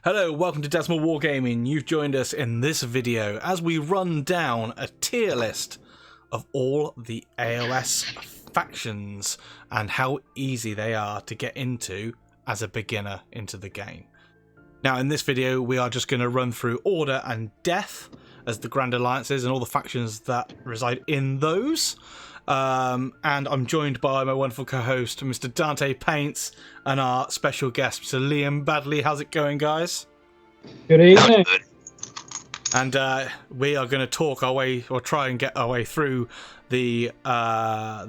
Hello, welcome to Decimal Wargaming. You've joined us in this video as we run down a tier list of all the AOS factions and how easy they are to get into as a beginner into the game. Now in this video we are just going to run through Order and Death as the Grand Alliances and all the factions that reside in those. And I'm joined by my wonderful co-host, Mr. Dante Paints, and our special guest, Mr. Liam Badley. How's it going, guys? Good evening. And we are going to talk our way, or try and get our way through the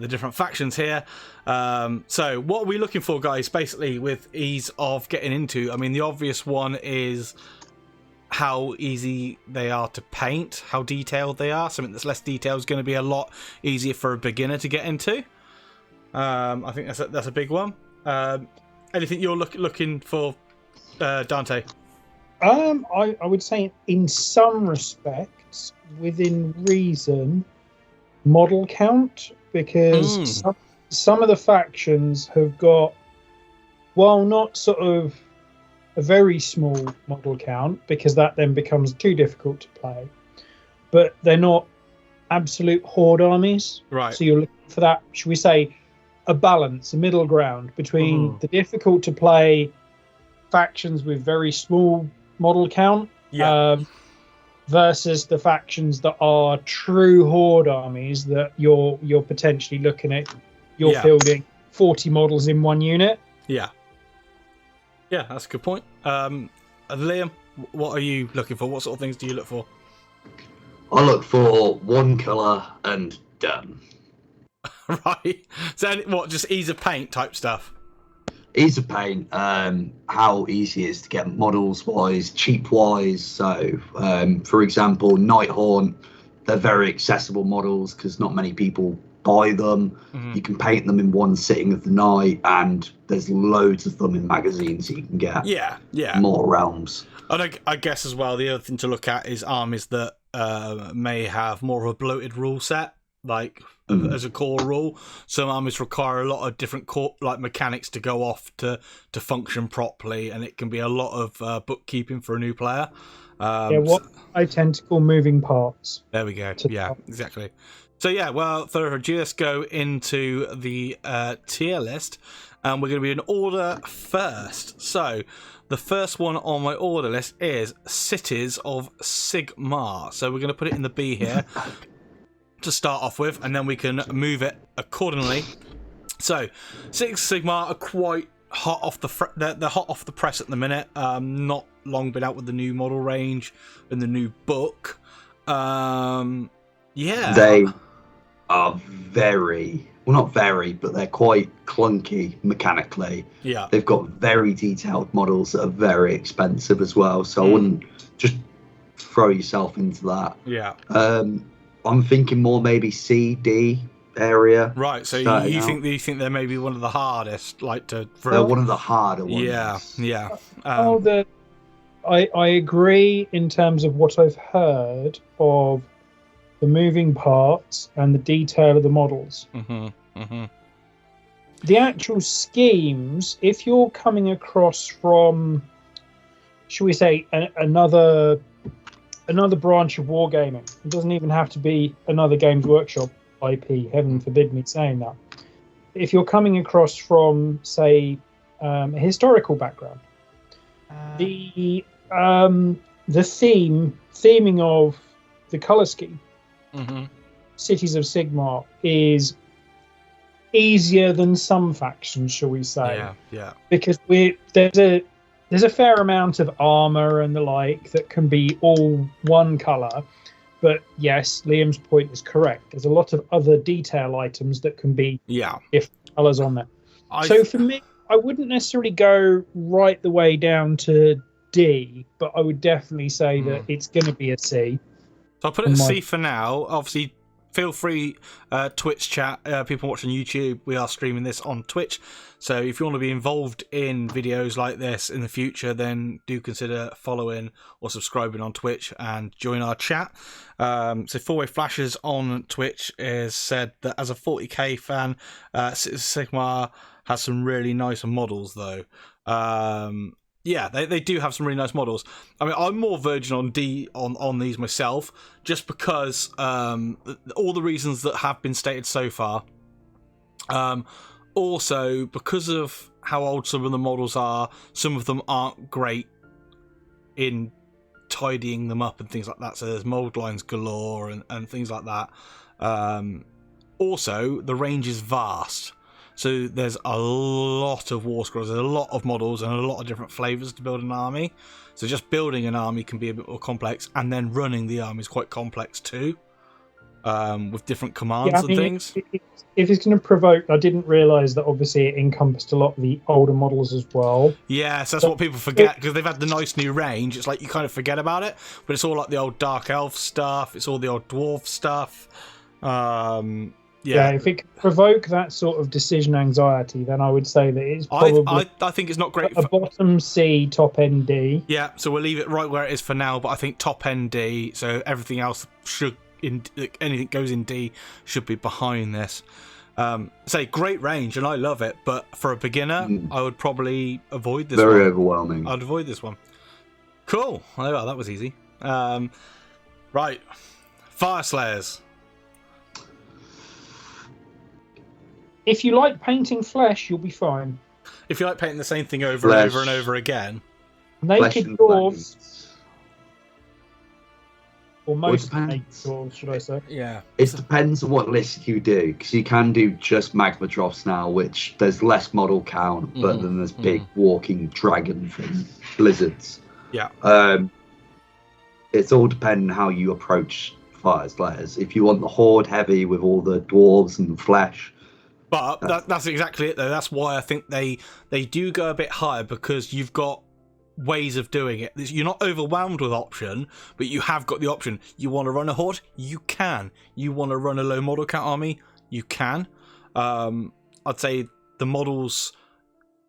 different factions here. So what are we looking for, guys, basically with ease of getting into? I mean, the obvious one is how easy they are to paint, how detailed they are. Something that's less detailed is going to be a lot easier for a beginner to get into. I think that's a big one. Anything you're looking for, Dante? I would say in some respects, within reason, model count, because some of the factions have got, while not sort of a very small model count, because that then becomes too difficult to play, but they're not absolute horde armies. Right. So you're looking for that, should we say, a balance, a middle ground between the difficult to play factions with very small model count versus the factions that are true horde armies that you're potentially looking at. You're fielding 40 models in one unit. Yeah, that's a good point. Liam, what are you looking for? What sort of things do you look for? I look for one colour and done. Right. So what, just ease of paint type stuff? Ease of paint, how easy it is to get models wise, cheap wise. So, for example, Nighthaunt, they're very accessible models because not many people buy them. You can paint them in one sitting of the night, and there's loads of them in magazines that you can get. Yeah. More realms. And I guess as well, the other thing to look at is armies that may have more of a bloated rule set, like as a core rule. Some armies require a lot of different core mechanics to go off to function properly, and it can be a lot of bookkeeping for a new player. What I tend to call moving parts. There we go. Yeah, exactly. So yeah, well, without further ado, let's go into the tier list, and we're going to be in order first. So the first one on my order list is Cities of Sigmar. So we're going to put it in the B here to start off with, and then we can move it accordingly. So Cities of Sigmar are quite hot off they're hot off the press at the minute. Not long been out with the new model range and the new book. They are very, well, not very, but they're quite clunky mechanically. Yeah. They've got very detailed models that are very expensive as well. So I wouldn't just throw yourself into that. Yeah. I'm thinking more maybe C, D area. Right. So you think they're maybe one of the hardest, they're one of the harder ones. Yeah. I agree in terms of what I've heard of the moving parts and the detail of the models. The actual schemes, if you're coming across from, shall we say, another branch of wargaming, it doesn't even have to be another Games Workshop IP, heaven forbid me saying that. If you're coming across from, say, a historical background, the theming of the colour scheme, Cities of Sigmar, is easier than some factions, shall we say? Yeah. Because there's a fair amount of armour and the like that can be all one colour. But yes, Liam's point is correct. There's a lot of other detail items that can be different colours on there. So for me, I wouldn't necessarily go right the way down to D, but I would definitely say that it's going to be a C. So I'll put it in C for now. Obviously, feel free, Twitch chat, people watching YouTube, we are streaming this on Twitch. So if you want to be involved in videos like this in the future, then do consider following or subscribing on Twitch and join our chat. So Four-Way Flashes on Twitch has said that as a 40k fan, Sigmar has some really nice models though. Yeah, they do have some really nice models. I mean, I'm more virgin on on these myself, just because all the reasons that have been stated so far. Also, because of how old some of the models are, some of them aren't great in tidying them up and things like that. So there's mold lines galore and things like that. Also, the range is vast. So there's a lot of war scrolls, there's a lot of models and a lot of different flavours to build an army. So just building an army can be a bit more complex, and then running the army is quite complex too, with different commands and things. If it's going to provoke, I didn't realise that obviously it encompassed a lot of the older models as well. Yeah, so that's what people forget, because they've had the nice new range. It's like you kind of forget about it, but it's all like the old Dark Elf stuff, it's all the old Dwarf stuff. Yeah, if it can provoke that sort of decision anxiety, then I would say that it's probably I think it's not great a bottom C, top end D. Yeah, so we'll leave it right where it is for now, but I think top end D, so everything else should, anything goes in D, should be behind this. Say, great range, and I love it, but for a beginner, I would probably avoid this one. Very overwhelming. I'd avoid this one. Cool. Well, that was easy. Right. Fyreslayers. If you like painting flesh, you'll be fine. If you like painting the same thing over and over and over again. Naked dwarves. Or most naked dwarves, should I say. Yeah. It depends on what list you do, because you can do just magma drops now, which there's less model count, but then there's big walking dragon things, blizzards. Yeah. It's all depending on how you approach Fyreslayers. If you want the horde heavy with all the dwarves and the flesh. But that's exactly it, though. That's why I think they do go a bit higher, because you've got ways of doing it. You're not overwhelmed with option, but you have got the option. You want to run a horde? You can. You want to run a low model count army? You can. I'd say the models,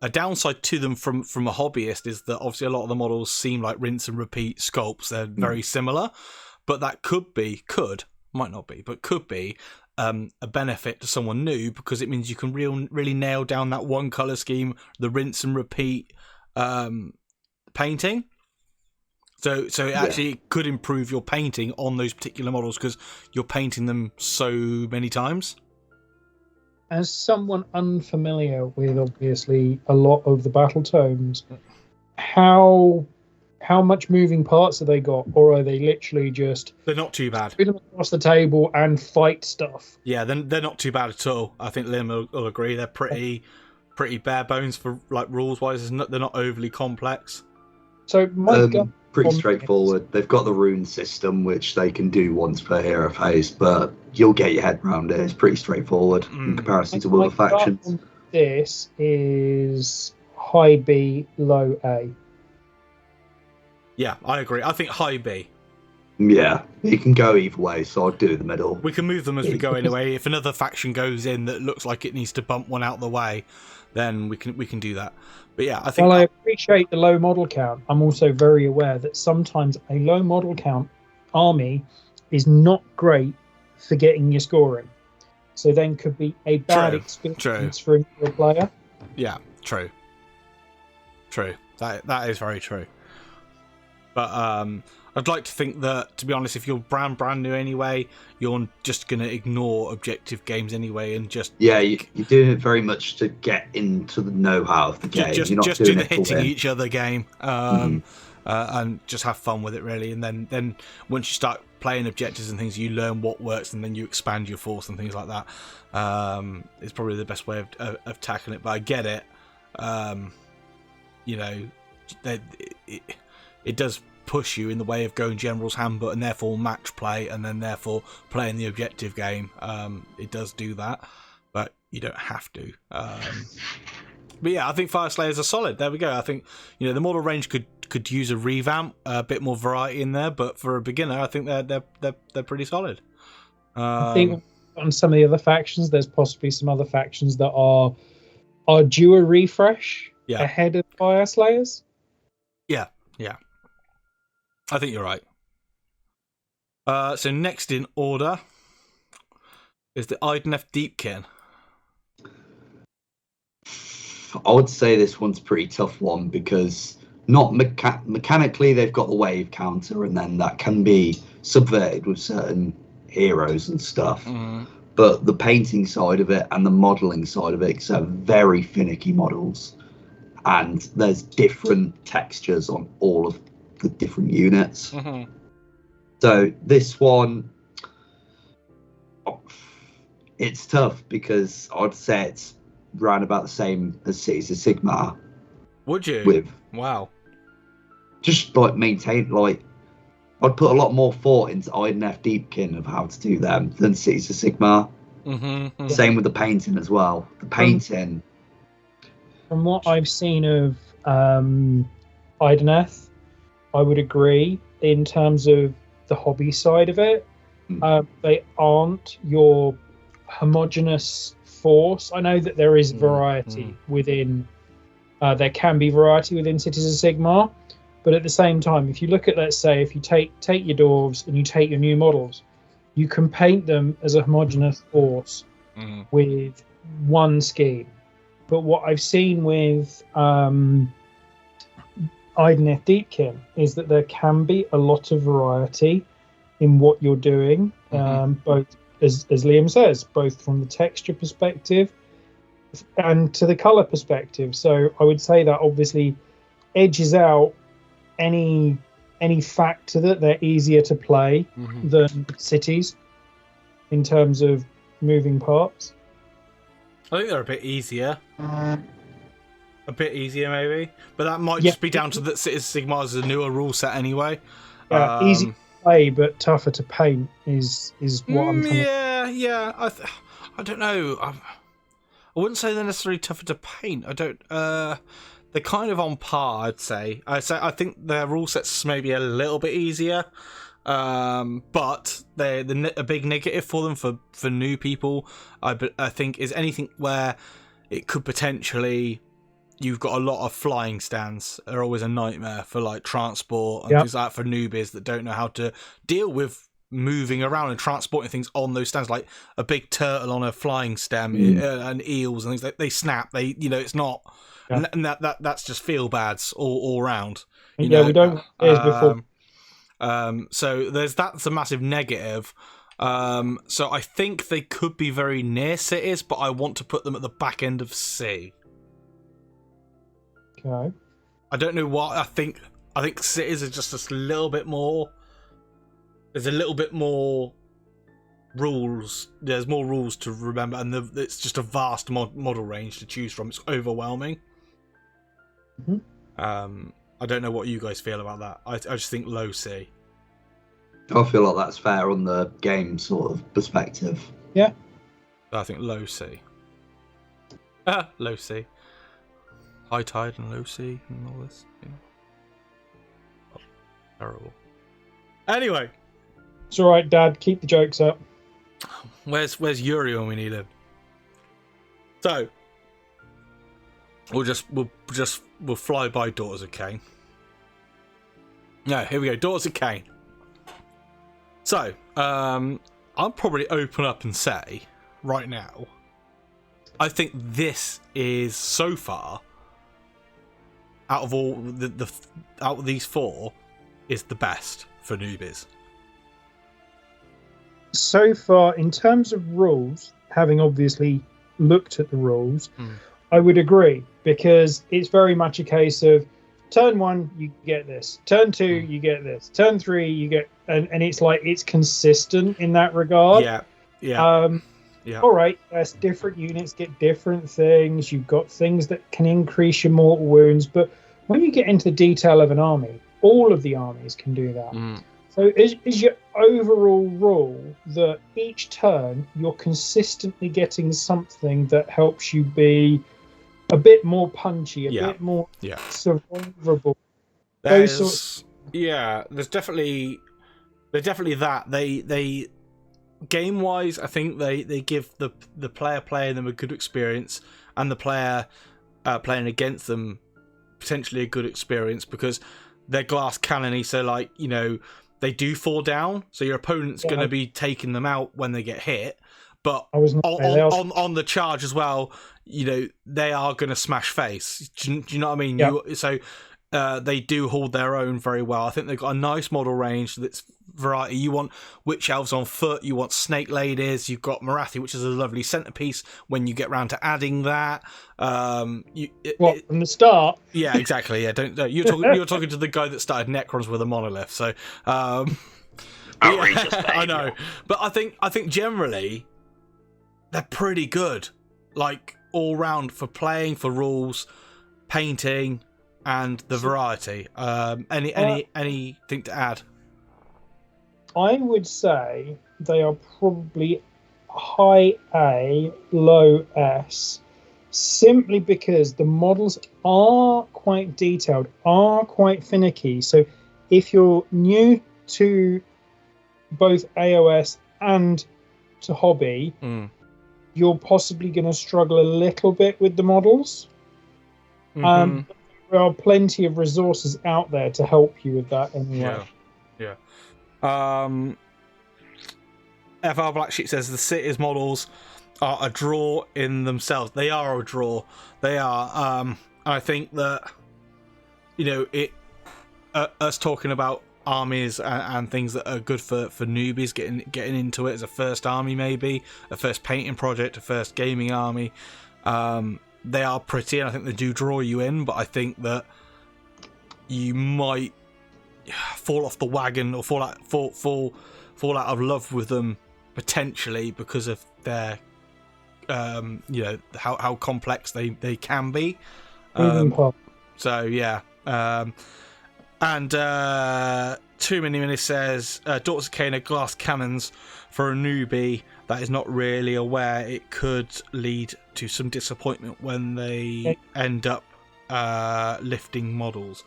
a downside to them from a hobbyist is that obviously a lot of the models seem like rinse and repeat sculpts. They're very similar, but that might not be, but could be a benefit to someone new, because it means you can really nail down that one colour scheme, the rinse and repeat painting. So it actually could improve your painting on those particular models, because you're painting them so many times. As someone unfamiliar with obviously a lot of the battle tomes, how much moving parts have they got, or are they literally just... They're not too bad. Put them across the table and fight stuff. Yeah, they're not too bad at all. I think Liam will agree. They're pretty bare bones for like rules wise. They're not overly complex. So pretty straightforward. They've got the rune system, which they can do once per hero phase, but you'll get your head around it. It's pretty straightforward in comparison to other factions. This is high B, low A. Yeah, I agree. I think high B. Yeah, you can go either way, so I'd do the middle. We can move them as we go anyway. If another faction goes in that looks like it needs to bump one out the way, then we can do that. But yeah, I think... While I appreciate the low model count, I'm also very aware that sometimes a low model count army is not great for getting your scoring. So then could be a bad experience for a new player. Yeah, true. That is very true. But I'd like to think that, to be honest, if you're brand new anyway, you're just going to ignore objective games anyway and just... Yeah, you're doing it very much to get into the know-how of the game. Just do the hitting each other game and just have fun with it, really. And then once you start playing objectives and things, you learn what works, and then you expand your force and things like that. It's probably the best way of tackling it. But I get it. It does push you in the way of going General's Handbook and therefore match play, and then therefore playing the objective game. It does do that, but you don't have to. But yeah, I think Fyreslayers are solid. There we go. I think the model range could use a revamp, a bit more variety in there, but for a beginner, I think they're pretty solid. I think on some of the other factions, there's possibly some other factions that are due a refresh ahead of Fyreslayers. Yeah. I think you're right. So next in order is the Idoneth Deepkin. I would say this one's a pretty tough one, because not mechanically, they've got the wave counter, and then that can be subverted with certain heroes and stuff. But the painting side of it and the modelling side of it are very finicky models, and there's different textures on all of the different units. So this one, it's tough because I'd say it's round about the same as Cities of Sigmar. Would you? With wow, just like maintain, like I'd put a lot more thought into Idoneth Deepkin of how to do them than Cities of Sigmar. Same with the painting as well. The painting. From what I've seen of Idoneth, I would agree in terms of the hobby side of it. They aren't your homogenous force. I know that there is variety within. There can be variety within Cities of Sigmar, but at the same time, if you look at, let's say, if you take your dwarves and you take your new models, you can paint them as a homogenous force with one scheme. But what I've seen with Idoneth Deepkin is that there can be a lot of variety in what you're doing, both, as Liam says, both from the texture perspective and to the colour perspective. So I would say that obviously edges out any factor that they're easier to play than cities in terms of moving parts. I think they're a bit easier. A bit easier, maybe. But that might just be down to that Cities of Sigmar is a newer rule set anyway. Easy to play, but tougher to paint is what I'm trying to... Yeah. I don't know. I wouldn't say they're necessarily tougher to paint. I don't... they're kind of on par, I'd say. I think their rule set's maybe a little bit easier. But a big negative for them for new people, I think, is anything where it could potentially, you've got a lot of flying stands are always a nightmare for like transport and things like that for newbies that don't know how to deal with moving around and transporting things on those stands, like a big turtle on a flying stem and eels and things like they snap. It's not, and that's just feel bads all around. We don't before. So that's a massive negative. So I think they could be very near cities, but I want to put them at the back end of C. Okay. I don't know what I think cities are just a little bit more. There's a little bit more rules. There's more rules to remember, and it's just a vast model range to choose from. It's overwhelming. I don't know what you guys feel about that. I just think low C. I feel like that's fair on the game sort of perspective. Yeah. I think low C. Low C. High tide and low C and all this. Oh, terrible. Anyway. It's all right, Dad. Keep the jokes up. Where's Yuri when we need him? So we'll fly by Daughters of Khaine. No, here we go. Daughters of Khaine. So, I'll probably open up and say right now, I think this is so far out of all out of these four is the best for newbies. So far, in terms of rules, having obviously looked at the rules, I would agree, because it's very much a case of turn 1, you get this. Turn 2, you get this. Turn 3, you get... And it's like, it's consistent in that regard. Yeah. All right, different units get different things. You've got things that can increase your mortal wounds. But when you get into the detail of an army, all of the armies can do that. So is your overall rule that each turn, you're consistently getting something that helps you be a bit more punchy, a bit more survivable. There's definitely that. They game wise, I think they give the player playing them a good experience, and the player playing against them potentially a good experience, because they're glass cannony. So like, they do fall down, so your opponent's going to be taking them out when they get hit. But on the charge as well, they are going to smash face. Do you know what I mean? Yeah. So they do hold their own very well. I think they've got a nice model range that's variety. You want witch elves on foot, you want snake ladies, you've got Marathi, which is a lovely centerpiece when you get round to adding that. From the start? Yeah, exactly. Yeah, don't you're talking to the guy that started Necrons with a monolith. So outrageous behavior. I know, but I think generally they're pretty good, like all round for playing, for rules, painting, and the variety. Anything to add? I would say they are probably high A, low S, simply because the models are quite detailed, are quite finicky. So if you're new to both AOS and to hobby, you're possibly going to struggle a little bit with the models. There are plenty of resources out there to help you with that anyway. Yeah. FR Black Sheep says the cities models are a draw in themselves. They are a draw. They are. I think that, us talking about armies and things that are good for newbies getting into it as a first army, maybe a first painting project, a first gaming army. They are pretty, and I think they do draw you in, but I think that you might fall off the wagon or fall out of love with them potentially because of their how complex they can be. So yeah. And Too Many Minutes says Daughters of Khaine are glass cannons for a newbie that is not really aware. It could lead to some disappointment when they end up lifting models.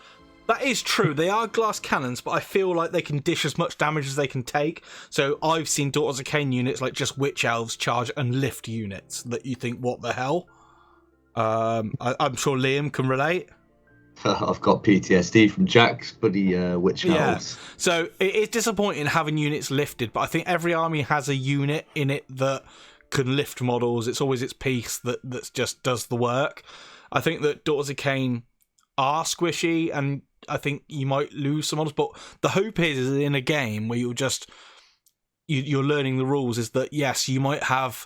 That is true. They are glass cannons, but I feel like they can dish as much damage as they can take. So I've seen Daughters of Khaine units like just witch elves charge and lift units that you think, what the hell? I'm sure Liam can relate. I've got PTSD from Jack's bloody witch elves. So it is disappointing having units lifted, but I think every army has a unit in it that can lift models. It's always its piece that just does the work. I think that Daughters of Khaine are squishy, and I think you might lose some models, but the hope is in a game where you're learning the rules, is that yes, you might have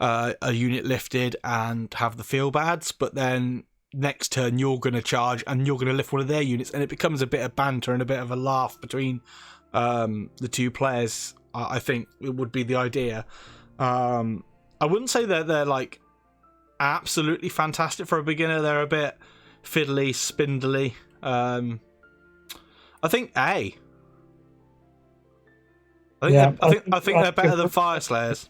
a unit lifted and have the feel bads, but then next turn you're going to charge and you're going to lift one of their units, and it becomes a bit of banter and a bit of a laugh between the two players. I think it would be the idea. I wouldn't say that they're like absolutely fantastic for a beginner. They're a bit fiddly, spindly. I think A. I think they're better than Fyreslayers.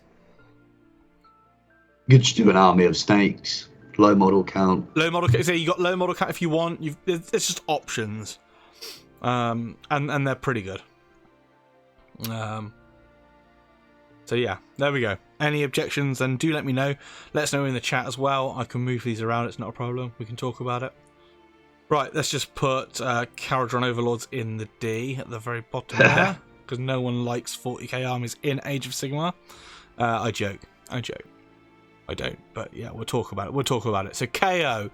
You could just do an army of snakes. Low model count. So you got low model count if you want. It's just options, and they're pretty good. So yeah, there we go. Any objections? Then do let me know. Let us know in the chat as well. I can move these around. It's not a problem. We can talk about it. Right, let's just put Kharadron Overlords in the D at the very bottom there, because no one likes 40k armies in Age of Sigmar. I joke. I don't, but yeah, we'll talk about it. So KO.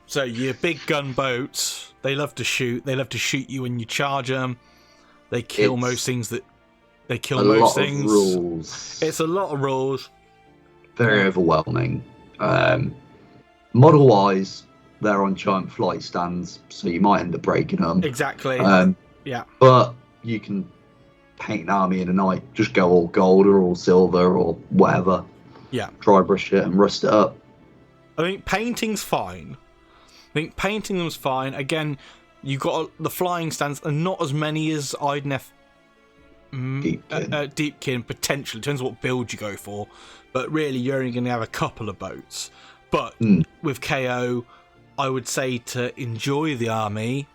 So your big gunboats, they love to shoot. They love to shoot you when you charge them. They kill most things. It's a lot of rules. Very overwhelming. Model-wise, they're on giant flight stands, so you might end up breaking them. Exactly. Yeah. But you can paint an army in a night. Just go all gold or all silver or whatever. Yeah. Dry brush it and rust it up. I think painting's fine. I think painting them's fine. Again, you got the flying stands, and not as many as Idoneth Deepkin potentially. Depends what build you go for. But really, you're only going to have a couple of boats. But with KO, I would say to enjoy the army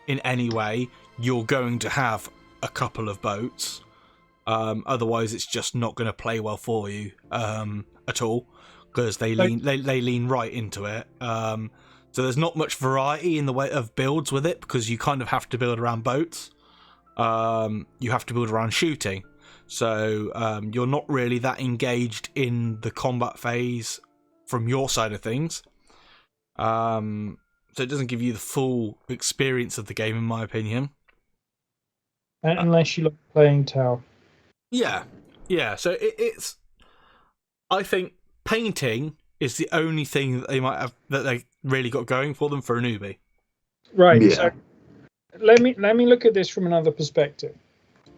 in any way, you're going to have a couple of boats. Otherwise, it's just not going to play well for you at all, because they lean right into it. So there's not much variety in the way of builds with it, because you kind of have to build around boats. You have to build around shooting. So you're not really that engaged in the combat phase from your side of things. so it doesn't give you the full experience of the game, in my opinion. Unless you like playing Tau. Yeah. So it's. I think painting is the only thing that they might have that they really got going for them for a newbie. Right. Yeah. So let me look at this from another perspective.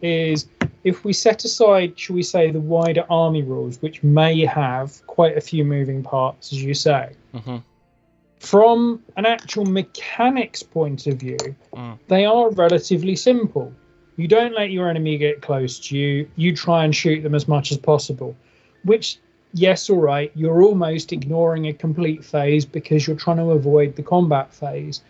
Is if we set aside, shall we say, the wider army rules, which may have quite a few moving parts, as you say. Mm-hmm. From an actual mechanics point of view, they are relatively simple. You don't let your enemy get close to you. You try and shoot them as much as possible, which, yes, all right, you're almost ignoring a complete phase because you're trying to avoid the combat phase.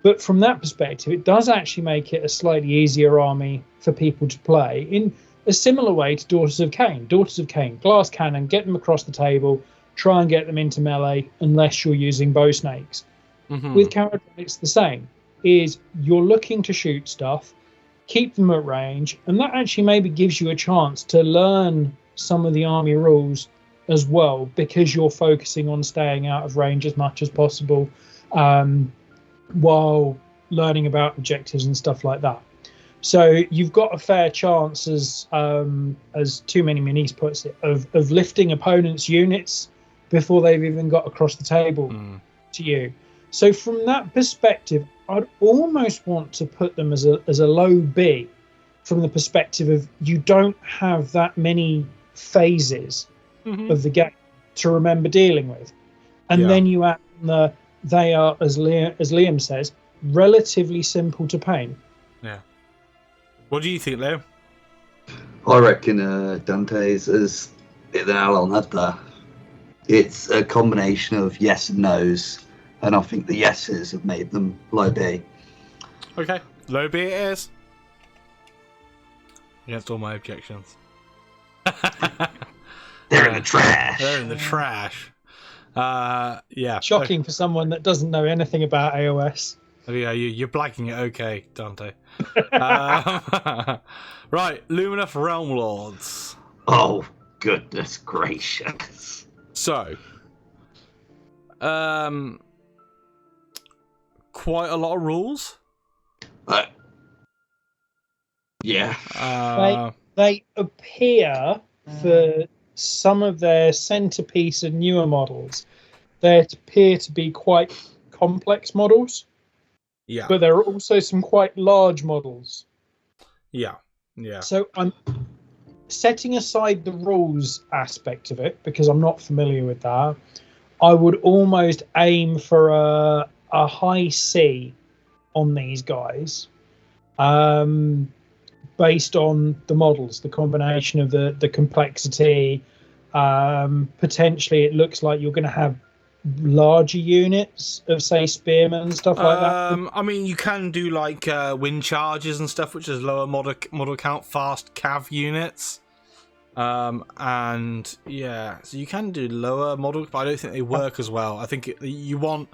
But from that perspective, it does actually make it a slightly easier army for people to play in a similar way to Daughters of Khaine. Daughters of Khaine, glass cannon, get them across the table, try and get them into melee unless you're using bow snakes. Mm-hmm. With Kharadron, it's the same. Is you're looking to shoot stuff, keep them at range, and that actually maybe gives you a chance to learn some of the army rules as well, because you're focusing on staying out of range as much as possible, while learning about objectives and stuff like that. So you've got a fair chance, as Too Many Minis puts it, of lifting opponents' units before they've even got across the table to you. So from that perspective, I'd almost want to put them as a low B, from the perspective of you don't have that many phases of the game to remember dealing with. And then you add they are, as Liam says, relatively simple to paint. Yeah. What do you think, Liam? I reckon Dante's has hit the nail on the head there. It's a combination of yes and no's, and I think the yeses have made them low B. Okay, low B it is. Against all my objections. They're in the trash. They're in the trash. Yeah. Shocking for someone that doesn't know anything about AOS. Yeah, you're blagging it, okay, Dante. Right, Lumineth Realm-lords. Oh, goodness gracious. So, quite a lot of rules. Yeah. They appear, for some of their centerpiece and newer models, they appear to be quite complex models. Yeah. But there are also some quite large models. Yeah. So I'm setting aside the rules aspect of it, because I'm not familiar with that. I would almost aim for a high C on these guys, based on the models, the combination of the complexity. Potentially, it looks like you're going to have larger units of, say, spearmen and stuff like that. I mean, you can do like wind charges and stuff, which is lower model count, fast cav units. And yeah, so you can do lower model, but I don't think they work as well. I think you want.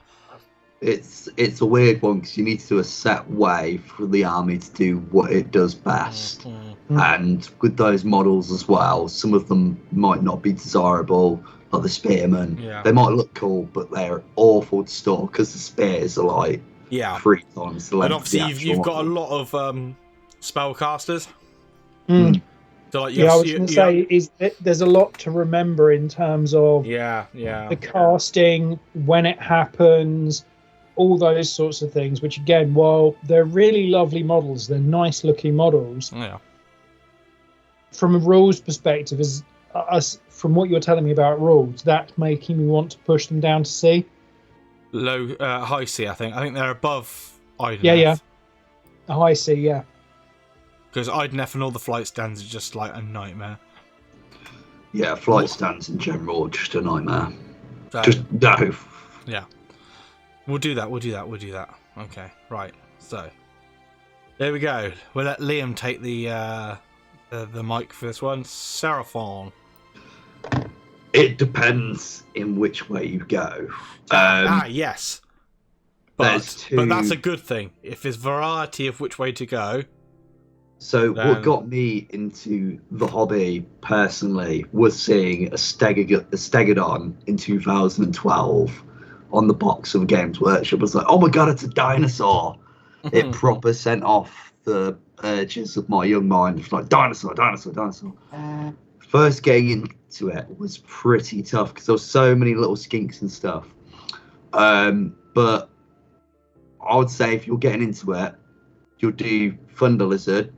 It's a weird one because you need to do a set way for the army to do what it does best. And with those models as well, some of them might not be desirable, like the spearmen. They might look cool, but they're awful to store because the spears are like 3 times the length. And obviously, you've got a lot of spellcasters. So like I was going to say there's a lot to remember in terms of the casting, when it happens, all those sorts of things. Which again, while they're really lovely models, they're nice looking models. From a rules perspective, from what you're telling me about rules, that's making me want to push them down to C. High C, I think. I think they're above Idoneth. Yeah. A high C, yeah. Because Idoneth and all the flight stands are just like a nightmare. Yeah, flight stands in general are just a nightmare. So, just no. Yeah. We'll do that. Okay, right. So, there we go. We'll let Liam take the mic for this one. Seraphon. It depends in which way you go. Yes. But that's a good thing. If there's variety of which way to go. So what got me into the hobby personally was seeing a Stegodon in 2012 on the box of Games Workshop. I was like, oh my god, it's a dinosaur. It proper sent off the urges of my young mind. It's like, dinosaur. First getting into it was pretty tough because there were so many little skinks and stuff. But I would say if you're getting into it, you'll do Thunder Lizard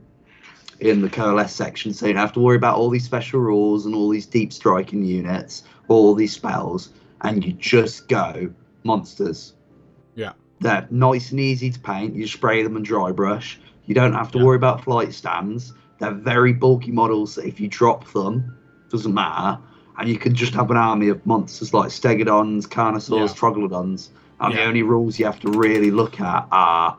in the Coalesce section, so you don't have to worry about all these special rules and all these deep striking units, all these spells, and you just go monsters. Yeah. They're nice and easy to paint. You spray them and dry brush. You don't have to worry about flight stands. They're very bulky models that if you drop them, doesn't matter. And you can just have an army of monsters like Stegodons, Carnosaurs, Troglodons. And the only rules you have to really look at are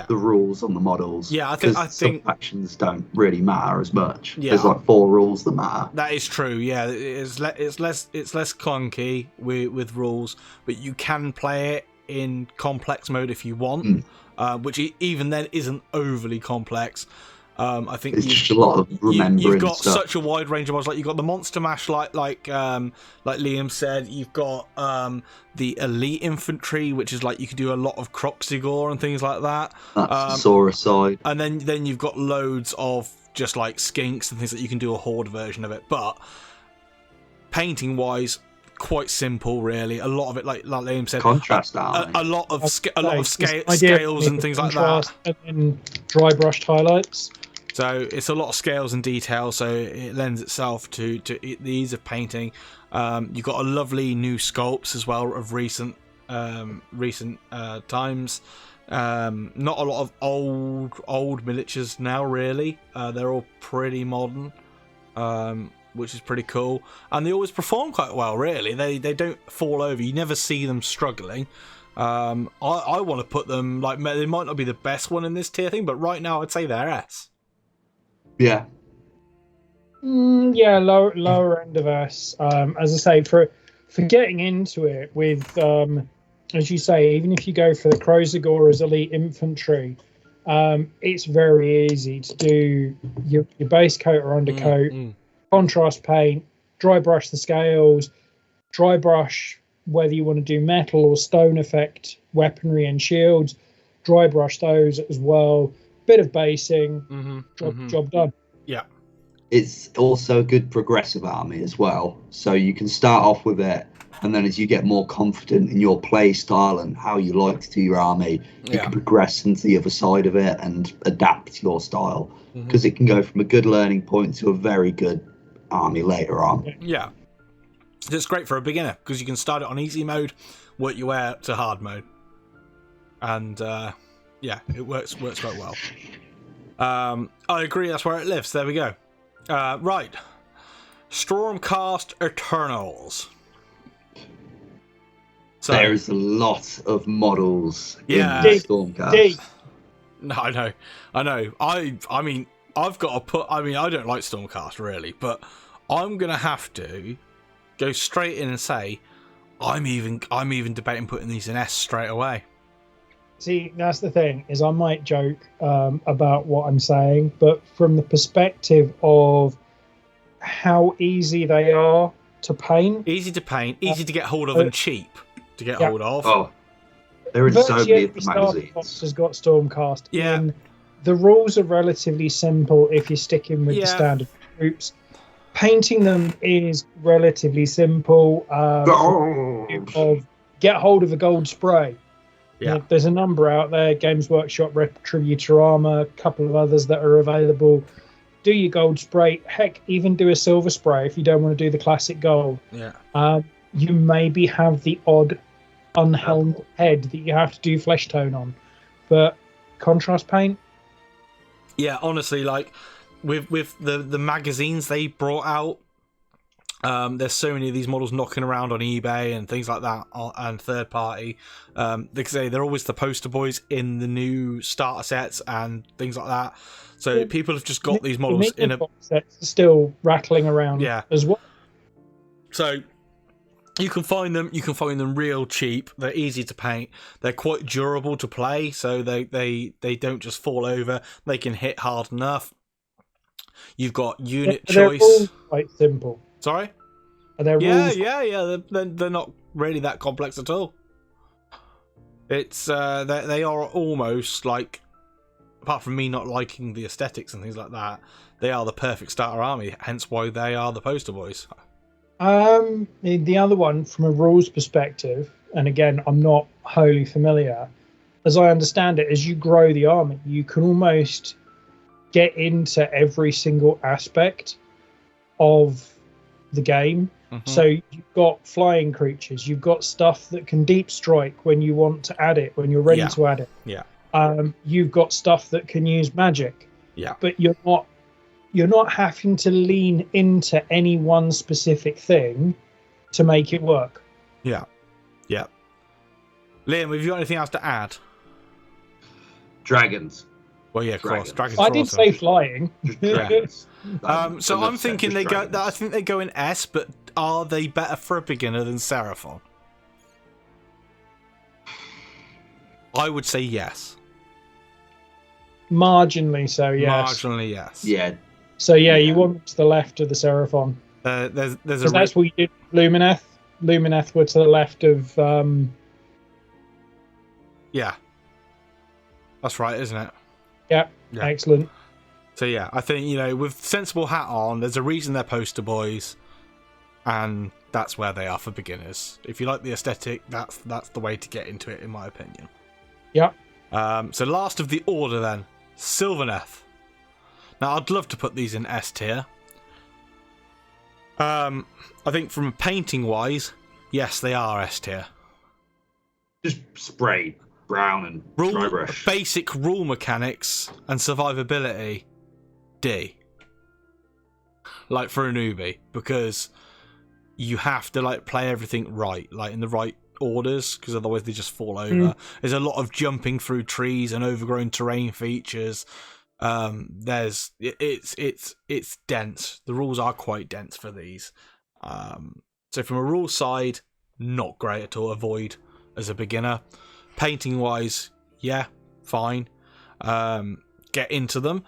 the rules on the models. Yeah, I think factions don't really matter as much. Yeah. There's like 4 rules that matter. That is true. Yeah, it's less clunky with rules, but you can play it in complex mode if you want, which even then isn't overly complex. I think it's just a lot of remembering. You've got stuff. Such a wide range of models. Like you've got the Monster Mash, like Liam said. You've got the Elite Infantry, which is like you can do a lot of Croxigore and things like that. That's the Saurus side. And then you've got loads of just like skinks and things that you can do a Horde version of it. But painting wise, quite simple, really. A lot of it, like Liam said, contrast a lot of scales and things like that, and then dry brushed highlights. So it's a lot of scales and detail, so it lends itself to the ease of painting. You've got a lovely new sculpts as well of recent times. Not a lot of old miniatures now, really. They're all pretty modern, which is pretty cool. And they always perform quite well, really. They don't fall over. You never see them struggling. I want to put them, like, they might not be the best one in this tier thing, but right now I'd say they're S. Yeah. Yeah, lower end of S. As I say, for getting into it with, as you say, even if you go for the Croxigore as elite infantry, it's very easy to do your base coat or undercoat, contrast paint, dry brush the scales, dry brush whether you want to do metal or stone effect weaponry and shields, dry brush those as well. Bit of basing, job done. Yeah. It's also a good progressive army as well. So you can start off with it, and then as you get more confident in your play style and how you like to do your army, you can progress into the other side of it and adapt your style. Because it can go from a good learning point to a very good army later on. Yeah. It's great for a beginner, because you can start it on easy mode, work your way up to hard mode. And, it works quite well. I agree, that's where it lives. There we go. Right. Stormcast Eternals. So, there's a lot of models in Stormcast. No, I know. I mean, I've got to put... I mean, I don't like Stormcast, really, but I'm going to have to go straight in and say I'm even debating putting these in S straight away. See, that's the thing, is I might joke about what I'm saying, but from the perspective of how easy they are to paint. Easy to paint, easy to get hold of, and cheap to get hold of. Oh, there is so many of the magazines. Has got Stormcast. Yeah. And the rules are relatively simple if you're sticking with the standard groups. Painting them is relatively simple. Of get hold of a gold spray. Yeah. There's a number out there, Games Workshop, Retributorama, a couple of others that are available. Do your gold spray. Heck, even do a silver spray if you don't want to do the classic gold. Yeah. You maybe have the odd unhelmed head that you have to do flesh tone on. But contrast paint? Yeah, honestly, like, with the magazines they brought out, there's so many of these models knocking around on eBay and things like that, and third party. They're always the poster boys in the new starter sets and things like that. So people have just got these models in a box sets still rattling around as well. So you can find them real cheap. They're easy to paint. They're quite durable to play, so they don't just fall over. They can hit hard enough. You've got unit choice. They're all quite simple. Sorry? Are there rules? Yeah. They're not really that complex at all. It's they are almost like, apart from me not liking the aesthetics and things like that, they are the perfect starter army. Hence why they are the poster boys. The other one, from a rules perspective, and again, I'm not wholly familiar. As I understand it, as you grow the army, you can almost get into every single aspect of the game. So you've got flying creatures, you've got stuff that can deep strike when you want to add it, when you're ready to add it. Yeah. You've got stuff that can use magic. Yeah. But you're not having to lean into any one specific thing to make it work. Yeah. Yeah. Liam, have you got anything else to add? Dragons. Well, yeah, of course. Dragons. I did say flying. Dragons. So I'm thinking they go. I think they go in S, but are they better for a beginner than Seraphon? I would say yes. Marginally so, yes. Marginally, yes. Yeah. So you want them to the left of the Seraphon. There's that's what you did with Lumineth. Lumineth were to the left of. Yeah. That's right, isn't it? Yeah. Excellent. So yeah, I think, with sensible hat on, there's a reason they're poster boys, and that's where they are for beginners. If you like the aesthetic, that's the way to get into it, in my opinion. Yeah. So last of the order then, Sylvaneth. Now I'd love to put these in S tier. I think from painting wise, yes, they are S tier. Just sprayed brown and dry brush. Basic rule mechanics and survivability, D. Like for a newbie, because you have to play everything right, in the right orders, because otherwise they just fall over. There's a lot of jumping through trees and overgrown terrain features. It's dense. The rules are quite dense for these. So from a rule side, not great at all. Avoid as a beginner. Painting wise, yeah, fine. Get into them.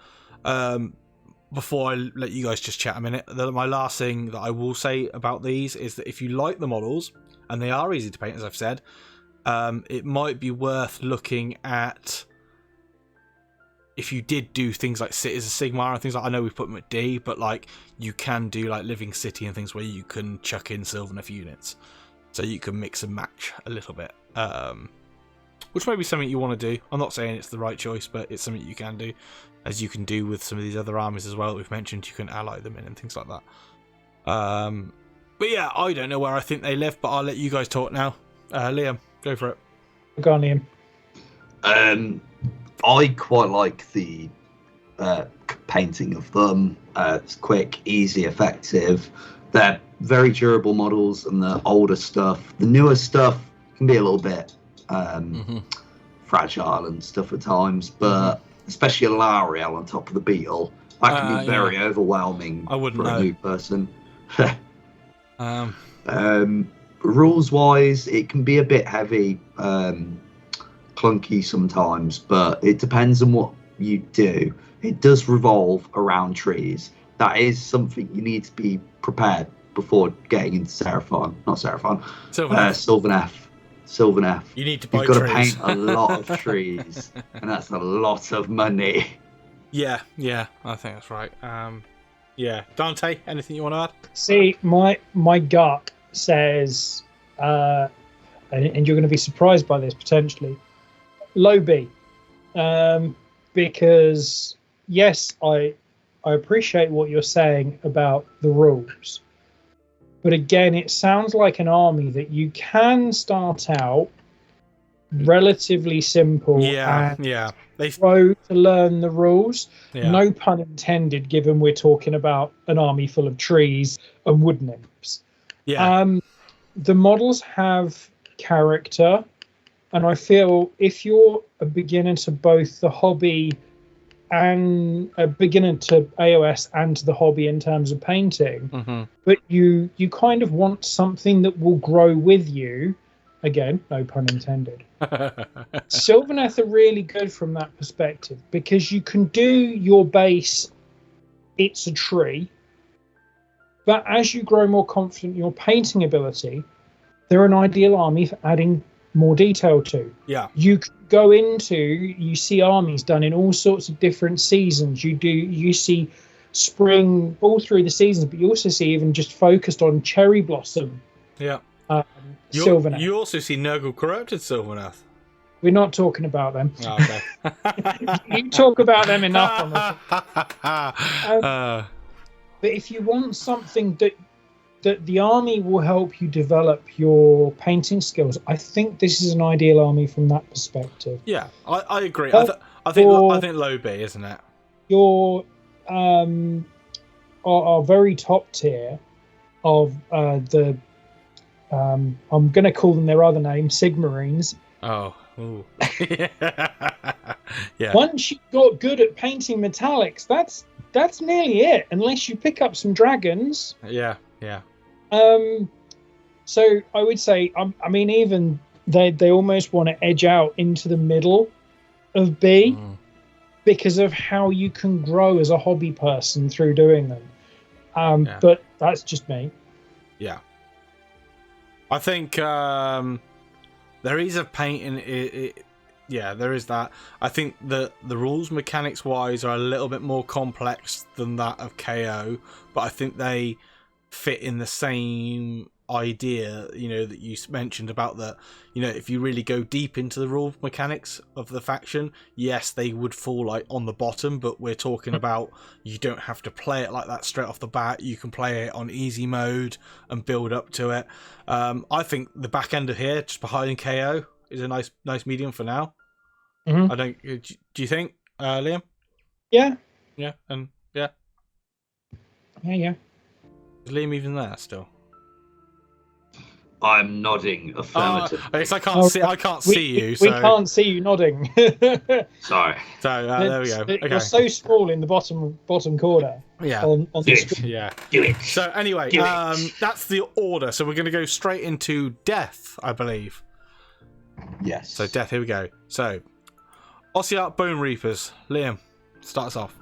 Before I let you guys just chat a minute, my last thing that I will say about these is that if you like the models, and they are easy to paint, as I've said, it might be worth looking at if you did do things like Cities of Sigmar and things like, I know we've put them at D, but you can do Living City and things where you can chuck in Sylvaneth units. So you can mix and match a little bit. Which may be something you want to do. I'm not saying it's the right choice, but it's something you can do. As you can do with some of these other armies as well that we've mentioned, you can ally them in and things like that. But yeah, I don't know where I think they live, but I'll let you guys talk now. Liam, go for it. Go on, Liam. I quite like the painting of them. It's quick, easy, effective. They're very durable models, and the older stuff, the newer stuff, can be a little bit fragile and stuff at times, but especially a Lariel on top of the Beetle, that can be very overwhelming for a new person. Rules wise, it can be a bit heavy, clunky sometimes, but it depends on what you do. It does revolve around trees. That is something you need to be prepared before getting into Seraphon. Not Seraphon. Sylvaneth. You need to buy You've got trees. to paint a lot of trees, and that's a lot of money. Yeah, I think that's right. Yeah, Dante, anything you want to add? See, my gut says, and you're going to be surprised by this potentially, low B, because yes, I appreciate what you're saying about the rules, but again, it sounds like an army that you can start out relatively simple. They grow to learn the rules. No pun intended, given we're talking about an army full of trees and wood nymphs. The models have character, and I feel if you're a beginner to both the hobby and a beginner to AOS and to the hobby in terms of painting, but you kind of want something that will grow with you. Again, no pun intended. Sylvaneth are really good from that perspective, because you can do your base, it's a tree, but as you grow more confident in your painting ability, they're an ideal army for adding more detail to. Yeah. You go into, you see armies done in all sorts of different seasons. You see spring all through the seasons, but you also see even just focused on cherry blossom. Yeah. Sylvaneth. You also see Nurgle corrupted Sylvaneth. We're not talking about them. Oh, okay. You talk about them enough on the but if you want something that the army will help you develop your painting skills, I think this is an ideal army from that perspective. Yeah, I agree. I think low B, isn't it? Your our very top tier of the I'm going to call them their other name, Sigmarines. Oh, ooh. Yeah. Once you've got good at painting metallics, that's nearly it. Unless you pick up some dragons. Yeah. So I would say, I mean, even they almost want to edge out into the middle of B because of how you can grow as a hobby person through doing them. But that's just me. Yeah. I think there is a painting. Yeah, there is that. I think the rules mechanics wise are a little bit more complex than that of KO, but I think they fit in the same idea, you know, that you mentioned about the, you know, if you really go deep into the rule mechanics of the faction, yes, they would fall like on the bottom, but we're talking about you don't have to play it like that straight off the bat. You can play it on easy mode and build up to it. I think the back end of here, just behind KO, is a nice medium for now. I don't. Do you think, Liam? Yeah. Yeah, and yeah. Yeah. Is Liam even there still? I'm nodding affirmatively. I guess I can't see. I can't see you. So... We can't see you nodding. Sorry. So there we go. Okay. You're so small in the bottom corner. Yeah. On the screen. Yeah. Do it. So anyway, that's the order. So we're going to go straight into death, I believe. Yes. So death. Here we go. So Ossiarch Bonereapers. Liam, start us off.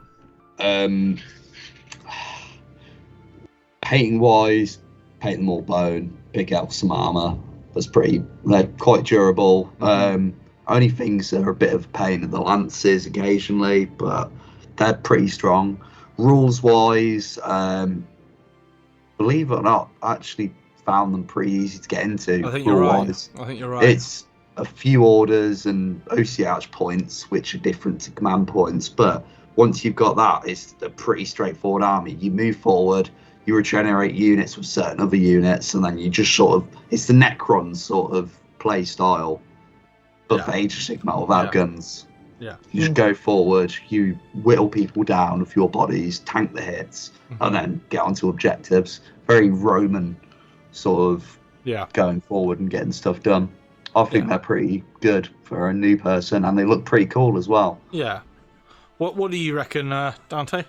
Painting wise, paint them all bone. Pick out some armor. They're quite durable. Only things that are a bit of a pain are the lances occasionally, but they're pretty strong. Rules wise, believe it or not, I actually found them pretty easy to get into. I think you're right. It's a few orders and Ossiarch points, which are different to command points, but once you've got that, it's a pretty straightforward army. You move forward, you regenerate units with certain other units, and then you just sort of, it's the Necron sort of play style, but for Age of Sigmar without guns. Yeah. You just go forward, you whittle people down with your bodies, tank the hits, and then get onto objectives. Very Roman sort of going forward and getting stuff done. I think they're pretty good for a new person, and they look pretty cool as well. Yeah. What do you reckon, Dante?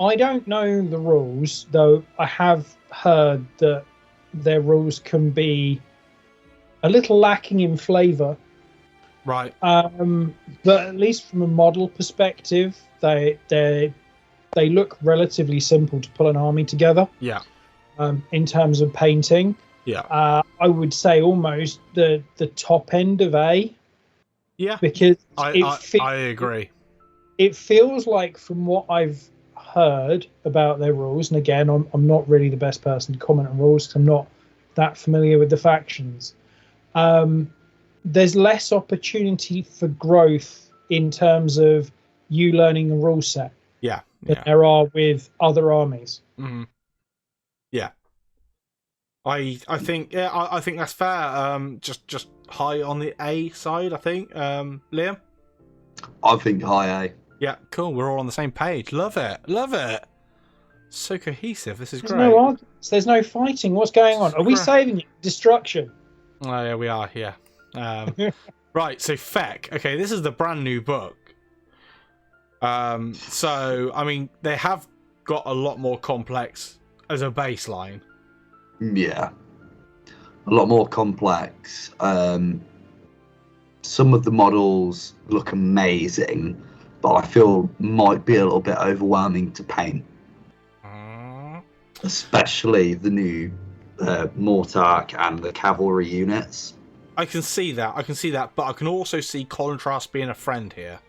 I don't know the rules, though I have heard that their rules can be a little lacking in flavour. Right. But at least from a model perspective, they look relatively simple to pull an army together. Yeah. In terms of painting. Yeah. I would say almost the top end of A. Yeah. Because I agree. It feels like, from what I've heard about their rules, and again, I'm not really the best person to comment on rules because I'm not that familiar with the factions. There's less opportunity for growth in terms of you learning a rule set than there are with other armies. Mm-hmm. Yeah, I think I think that's fair. Just high on the A side, I think. Liam, I think high A. Yeah, cool. We're all on the same page. Love it. So cohesive. This is great. No arguments. There's no fighting. What's going on? Are we saving it? Destruction. Oh yeah, we are. Yeah. Right. So Feck. Okay, this is the brand new book. So I mean, they have got a lot more complex as a baseline. Yeah, a lot more complex. Some of the models look amazing, but I feel might be a little bit overwhelming to paint. Especially the new Mortarch and the cavalry units. I can see that, but I can also see contrast being a friend here.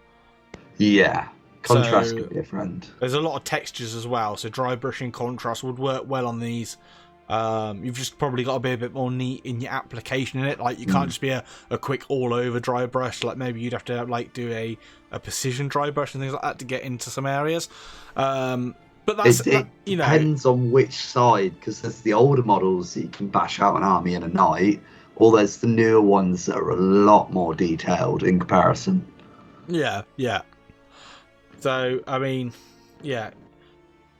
Yeah, contrast So, can be a friend. There's a lot of textures as well, so dry brushing contrast would work well on these. You've just probably got to be a bit more neat in your application in it. Like, you can't just be a quick all-over dry brush. Like, maybe you'd have to like do a precision dry brush and things like that to get into some areas. But that's It depends on which side, because there's the older models that you can bash out an army in a night, or there's the newer ones that are a lot more detailed in comparison. Yeah. So, I mean, yeah,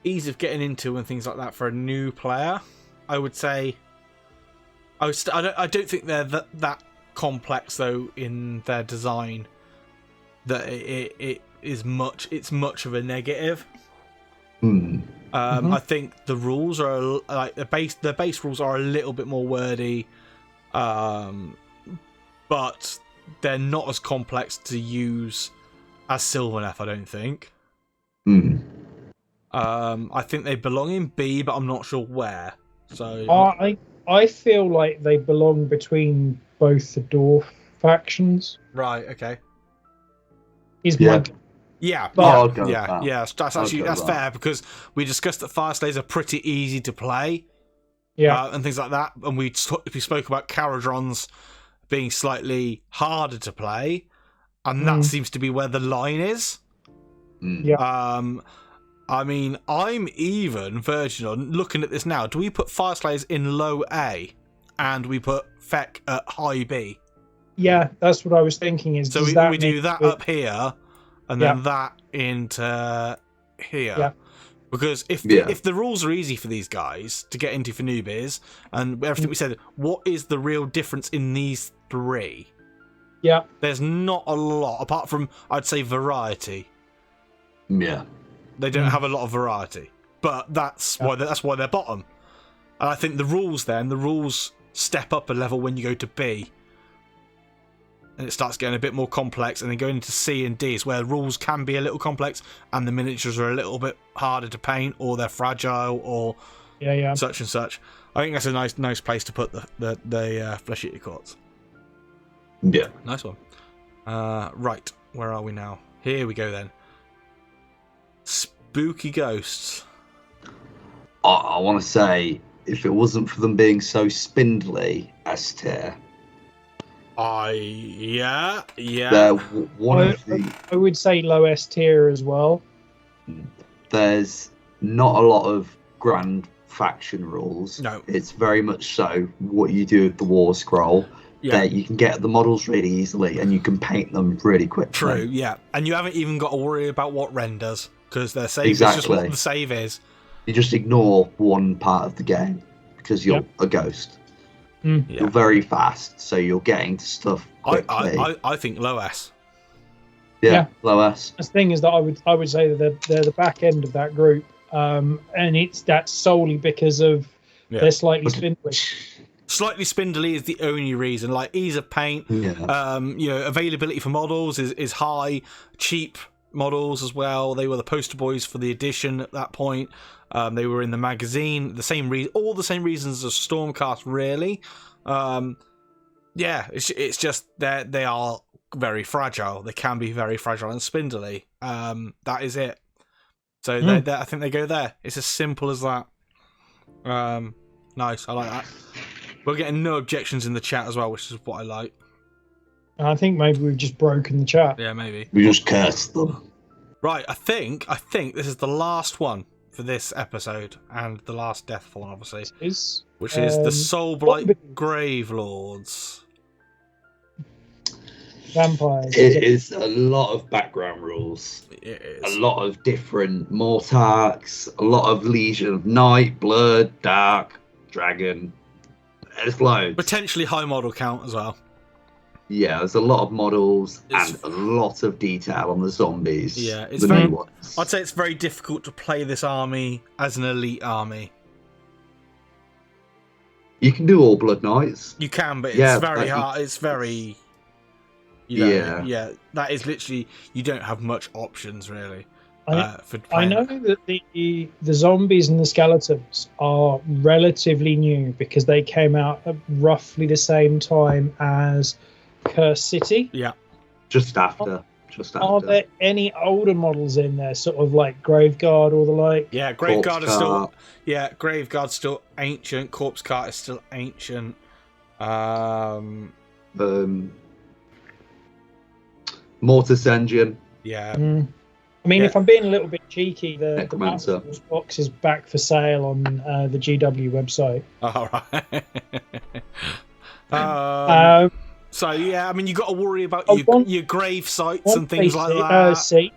ease of getting into and things like that for a new player, I would say. I don't think they're that complex though in their design that it's much of a negative. I think the rules are like the base rules are a little bit more wordy, but they're not as complex to use as Sylvaneth, I don't think. I think they belong in B, but I'm not sure where. So I feel like they belong between both the dwarf factions. Right. Okay. Yeah, That's fair, because we discussed that Fyreslayers are pretty easy to play, and things like that, and we spoke about Kharadrons being slightly harder to play, and that seems to be where the line is. I mean, I'm even verging on looking at this now. Do we put Fyreslayers in low A, and we put Feck at high B? Yeah, that's what I was thinking. So we do that up here, and then that into here. Yeah. Because if the rules are easy for these guys to get into for newbies, and everything we said, what is the real difference in these three? Yeah. There's not a lot, apart from, I'd say, variety. Yeah. They don't have a lot of variety. But that's why they're bottom. And I think the rules step up a level when you go to B. And it starts getting a bit more complex, and then going into C and D is where rules can be a little complex, and the miniatures are a little bit harder to paint, or they're fragile, or such and such. I think that's a nice place to put the Flesh Eater Courts. Yeah, nice one. Right, where are we now? Here we go then. Spooky ghosts. I want to say, if it wasn't for them being so spindly, S tier. Yeah. They're I would say low S tier as well. There's not a lot of grand faction rules. No. It's very much so what you do with the War Scroll. Yeah. That you can get the models really easily, and you can paint them really quickly. True, yeah. And you haven't even got to worry about what Ren does, because their save is just what the save is. You just ignore one part of the game, because you're a ghost. You're very fast, so you're getting to stuff quickly. I think low S. Yeah, low S. The thing is that I would say that they're the back end of that group, and that's solely because of they're slightly spindly. Slightly spindly is the only reason. Like, ease of paint, availability for models is high. Cheap models as well. They were the poster boys for the edition at that point. They were in the magazine. All the same reasons as Stormcast, really. It's just they are very fragile. They can be very fragile and spindly. That is it. So I think they go there. It's as simple as that. Nice. I like that. We're getting no objections in the chat as well, which is what I like. I think maybe we've just broken the chat. Yeah, maybe. We just cursed them. Right, I think this is the last one for this episode, and the last death one, obviously. Which is the Soulblight Gravelords. Vampires. It is a lot of background rules. It is. A lot of different Mortarks, a lot of Legion of Night, Blood, Dark, Dragon. There's loads. Potentially high model count as well. Yeah, there's a lot of models and a lot of detail on the zombies. Yeah, it's very. I'd say it's very difficult to play this army as an elite army. You can do all Blood Knights. You can, but it's very hard. It's very. That is literally. You don't have much options, really. I know that the zombies and the skeletons are relatively new because they came out at roughly the same time as Curse City. Yeah. Just after. Are there any older models in there, sort of like Graveguard or the like? Yeah, Graveguard is still. Yeah, Graveguard's still ancient. Corpse Cart is still ancient. Mortis Engine. Yeah. I mean, if I'm being a little bit cheeky, the Necromancer box is back for sale on the GW website. All right. So yeah, I mean, you got to worry about your grave sites and things like that.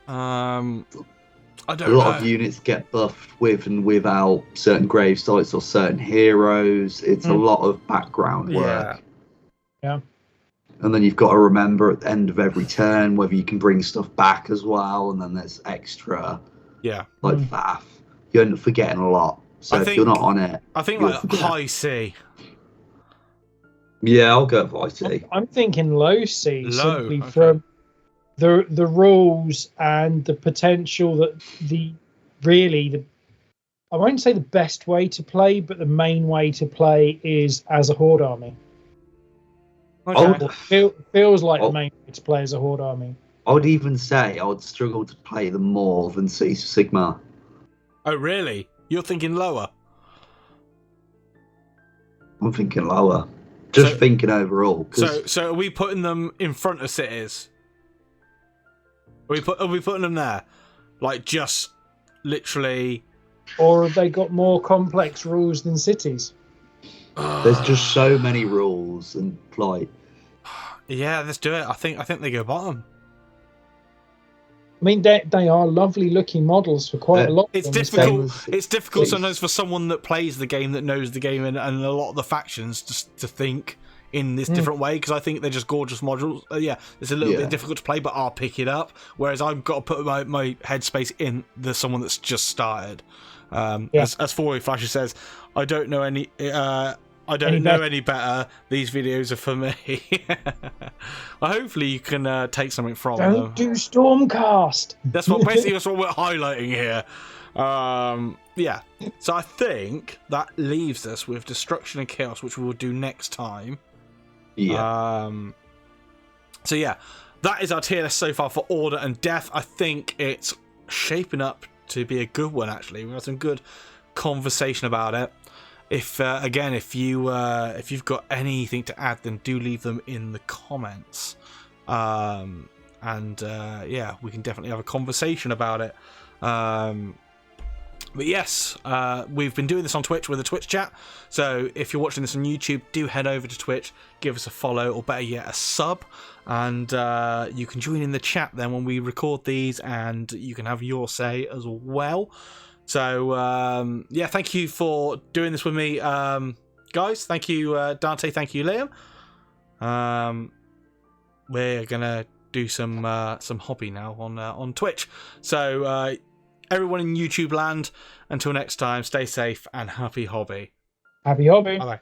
I don't know. A lot of units get buffed with and without certain grave sites or certain heroes. It's a lot of background work. Yeah. And then you've got to remember at the end of every turn whether you can bring stuff back as well. And then there's extra, like faff. You end up forgetting a lot. So if you're not on it, I think like high C. Yeah, I'll go high C. I'm thinking low C, simply from the rules and the potential that I won't say the best way to play, but the main way to play is as a horde army. Feels like the main way to play as a horde army. I would even say I would struggle to play them more than Sigmar. Oh, really? You're thinking lower? I'm thinking lower. Just thinking overall. So are we putting them in front of cities? Are we putting them there? Like, just literally... Or have they got more complex rules than cities? There's just so many rules and like... Yeah, let's do it. I think they go bottom. I mean, they are lovely looking models for quite a lot. It's difficult. It's difficult sometimes for someone that plays the game, that knows the game, and a lot of the factions just to think in this different way, because I think they're just gorgeous models. It's a little bit difficult to play, but I'll pick it up. Whereas I've got to put my headspace in someone that's just started. As Four Flasher says, I don't know any. I don't know any better. These videos are for me. Well, hopefully you can take something from them. Don't do Stormcast. That's what we're highlighting here. So I think that leaves us with Destruction and Chaos, which we will do next time. So that is our tier list so far for Order and Death. I think it's shaping up to be a good one. Actually, we've had some good conversation about it. If you've got anything to add, then do leave them in the comments. We can definitely have a conversation about it. But yes, we've been doing this on Twitch with a Twitch chat. So if you're watching this on YouTube, do head over to Twitch, give us a follow, or better yet, a sub. And you can join in the chat then when we record these, and you can have your say as well. So, thank you for doing this with me, guys. Thank you, Dante. Thank you, Liam. We're going to do some hobby now on Twitch. So, everyone in YouTube land, until next time, stay safe and happy hobby. Happy hobby. Bye-bye.